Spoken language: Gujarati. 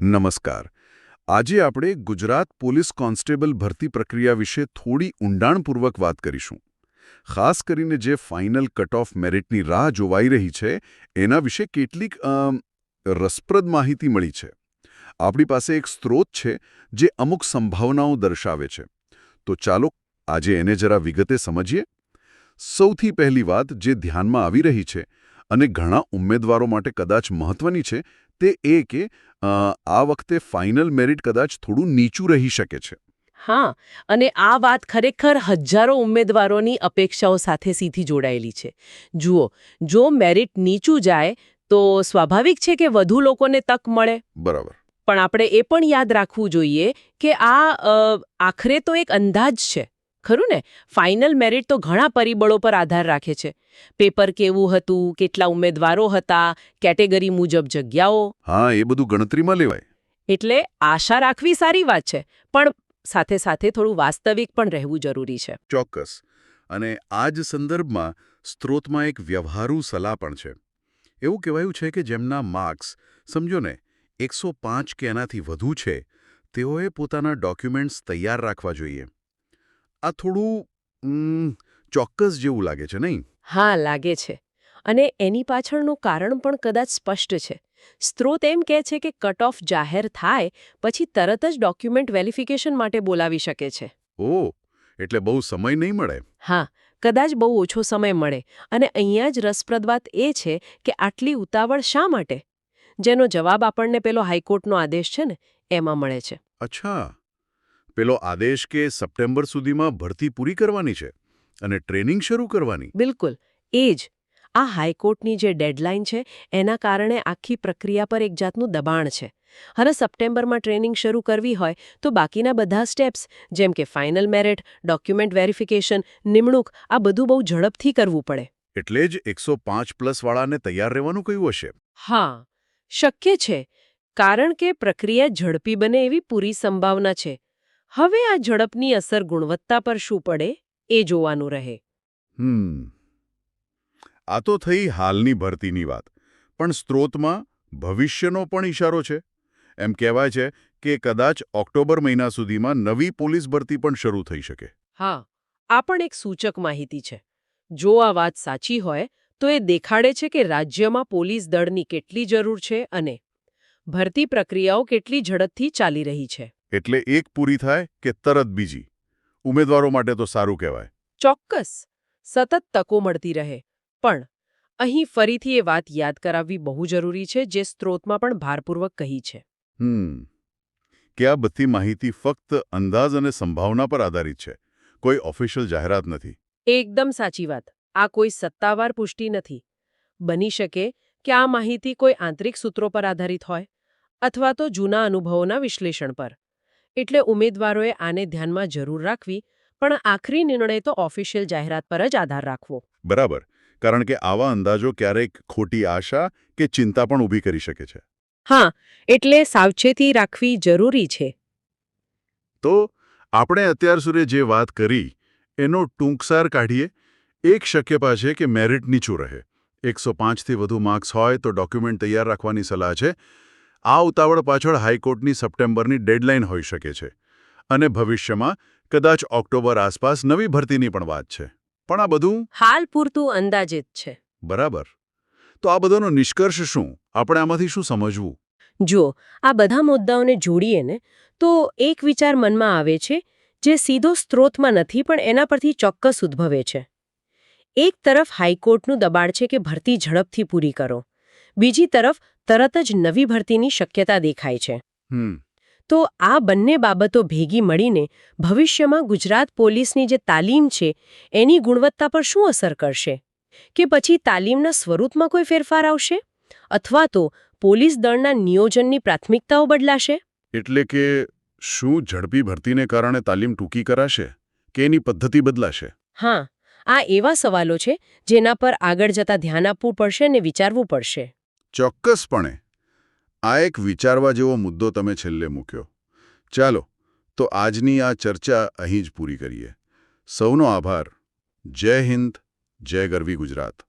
નમસ્કાર. આજે આપણે ગુજરાત પોલીસ કોન્સ્ટેબલ ભરતી પ્રક્રિયા વિશે થોડી ઊંડાણપૂર્વક વાત કરીશું. ખાસ કરીને જે ફાઇનલ કટ ઓફ મેરિટની રાહ જોવાઈ રહી છે એના વિશે કેટલીક રસપ્રદ માહિતી મળી છે. આપણી પાસે એક સ્ત્રોત છે જે અમુક સંભાવનાઓ દર્શાવે છે. તો ચાલો આજે એને જરા વિગતે સમજીએ. સૌથી પહેલી વાત જે ધ્યાનમાં આવી રહી છે અને ઘણા ઉમેદવારો માટે કદાચ મહત્વની છે તે એ કે આ વખતે ફાઇનલ મેરિટ કદાચ થોડું નીચું રહી શકે છે. હા, અને આ વાત ખરેખર હજારો ઉમેદવારોની અપેક્ષાઓ સાથે સીધી જોડાયેલી છે. જુઓ, જો મેરિટ નીચું જાય તો સ્વાભાવિક છે કે વધુ લોકોને તક મળે. બરાબર. પણ આપણે એ પણ યાદ રાખવું જોઈએ કે આ આખરે તો એક અંદાજ છે. ખરું ને? ફાઇનલ મેરિટ તો ઘણા પરિબળો પર આધાર રાખે છે. પેપર કેવું હતું, કેટલા ઉમેદવારો હતા, કેટેગરી મુજબ જગ્યાઓ. હા, એ બધું ગણતરીમાં લેવાય. એટલે આશા રાખવી સારી વાત છે, પણ સાથે સાથે થોડું વાસ્તવિક પણ રહેવું જરૂરી છે. ચોક્કસ. અને આ જ સંદર્ભમાં સ્ત્રોતમાં એક વ્યવહારુ સલાહ પણ છે. એવું કહેવાયું છે કે જેમના માર્ક્સ સમજો ને 105 કે એનાથી વધુ છે તેઓએ પોતાના ડોક્યુમેન્ટ્સ તૈયાર રાખવા જોઈએ. આ થોડું ચોક્કસ જેવું લાગે છે નહીં? હા, લાગે છે. અને એની પાછળનું કારણ પણ કદાચ સ્પષ્ટ છે. સ્ત્રોત એમ કહે છે કે કટ ઓફ જાહેર થાય પછી તરત જ ડોક્યુમેન્ટ વેરિફિકેશન માટે બોલાવી શકે છે. ઓહ, એટલે બહુ સમય નહીં મળે. હા, કદાચ બહુ ઓછો સમય મળે. અને અહીંયા જ રસપ્રદ વાત એ છે કે આટલી ઉતાવળ શા માટે? જેનો જવાબ આપણને પેલો હાઈકોર્ટનો આદેશ છે ને એમાં મળે છે. અચ્છા, પેલો આદેશ કે સપ્ટેમ્બર સુધીમાં ભરતી પૂરી કરવાની છે અને ટ્રેનિંગ શરૂ કરવાની. બિલકુલ, એ જ. આ હાઈકોર્ટની જે ડેડલાઇન છે એના કારણે આખી પ્રક્રિયા પર એક જાતનું દબાણ છે. હવે સપ્ટેમ્બરમાં ટ્રેનિંગ શરૂ કરવી હોય તો બાકીના બધા સ્ટેપ્સ જેમ કે ફાઇનલ મેરિટ, ડોક્યુમેન્ટ વેરિફિકેશન, નિમણૂક આ બધું બહુ ઝડપથી કરવું પડે. એટલે જ 105+ વાળાને તૈયાર રહેવાનું કહ્યું હશે. હા, શક્ય છે. કારણ કે પ્રક્રિયા ઝડપી બને એવી પૂરી સંભાવના છે. હવે આ ઝડપની અસર ગુણવત્તા પર શું પડે એ જોવાનું રહે. આ તો થઈ હાલની ભરતીની વાત. પણ સ્ત્રોતમાં ભવિષ્યનો પણ ઈશારો છે. એમ કહેવાય છે કે કદાચ ઓક્ટોબર મહિના સુધીમાં નવી પોલીસ ભરતી પણ શરૂ થઈ શકે. હા, આ પણ એક સૂચક માહિતી છે. જો આ વાત સાચી હોય તો એ દેખાડે છે કે રાજ્યમાં પોલીસ દળની કેટલી જરૂર છે અને ભરતી પ્રક્રિયાઓ કેટલી ઝડપથી ચાલી રહી છે. એટલે એક પૂરી થાય કે તરત બીજી. ઉમેદવારો માટે તો સારું કહેવાય. ચોક્કસ, સતત તકો મળતી રહે. પણ અહીં ફરીથી એ વાત યાદ કરાવવી બહુ જરૂરી છે જે સ્ત્રોતમાં પણ ભારપૂર્વક કહી છે. કે આ બધી માહિતી ફક્ત અંદાજ અને સંભાવના પર આધારિત છે. કોઈ ઓફિશિયલ જાહેરાત નથી. એકદમ સાચી વાત. આ કોઈ સત્તાવાર પુષ્ટિ નથી. બની શકે કે આ માહિતી કોઈ આંતરિક સૂત્રો પર આધારિત હોય અથવા તો જૂના અનુભવોના વિશ્લેષણ પર. એટલે ઉમેદવારોએ આને ધ્યાનમાં જરૂર રાખવી, પણ આખરી નિર્ણય તો ઓફિશિયલ જાહેરાત પર જ આધાર રાખવો. બરાબર. કારણ કે આવા અંદાજો ક્યારેક ખોટી આશા કે ચિંતા પણ ઊભી કરી શકે છે. હા, એટલે સાવચેતી રાખવી જરૂરી છે. તો આપણે અત્યાર સુધી જે વાત કરી એનો ટૂંકસાર કાઢીએ. એક શક્યતા છે કે મેરિટ નીચું રહે. 105થી વધુ માર્ક્સ હોય તો ડોક્યુમેન્ટ તૈયાર રાખવાની સલાહ છે. આ ઉતાવળ પાછળ હાઈકોર્ટની સપ્ટેમ્બરની ડેડલાઇન હોઈ શકે છે. અને ભવિષ્યમાં કદાચ ઓક્ટોબર આસપાસ નવી ભરતીની પણ વાત છે. પણ આ બધું હાલ પૂરતું અંદાજિત છે. બરાબર. તો આ બધાનો નિષ્કર્ષ શું? આપણે આમાંથી શું સમજવું? જો આ બધા મુદ્દાઓને જોડીએ ને તો એક વિચાર મનમાં આવે છે જે સીધો સ્ત્રોતમાં નથી પણ એના પરથી ચોક્કસ ઉદ્ભવે છે. એક તરફ હાઈકોર્ટનું દબાણ છે કે ભરતી ઝડપથી પૂરી કરો. બીજી તરફ તરત જ નવી ભરતીની શક્યતા દેખાય છે. તો આ બંને બાબતો ભેગી મળીને ભવિષ્યમાં ગુજરાત પોલીસની જે તાલીમ છે એની ગુણવત્તા પર શું અસર કરશે? કે પછી તાલીમના સ્વરૂપમાં કોઈ ફેરફાર આવશે? અથવા તો પોલીસ દળના નિયોજનની પ્રાથમિકતાઓ બદલાશે? એટલે કે શું ઝડપી ભરતીને કારણે તાલીમ ટૂંકી કરાશે કે એની પદ્ધતિ બદલાશે? હા, આ એવા સવાલો છે જેના પર આગળ જતા ધ્યાન આપવું પડશે અને વિચારવું પડશે. ચોક્કસપણે. આ એક વિચારવા જેવો મુદ્દો તમે છેલ્લે મૂક્યો. ચાલો, તો આજની આ ચર્ચા અહીં જ પૂરી કરીએ. સૌનો આભાર. જય હિન્દ, જય ગરવી ગુજરાત.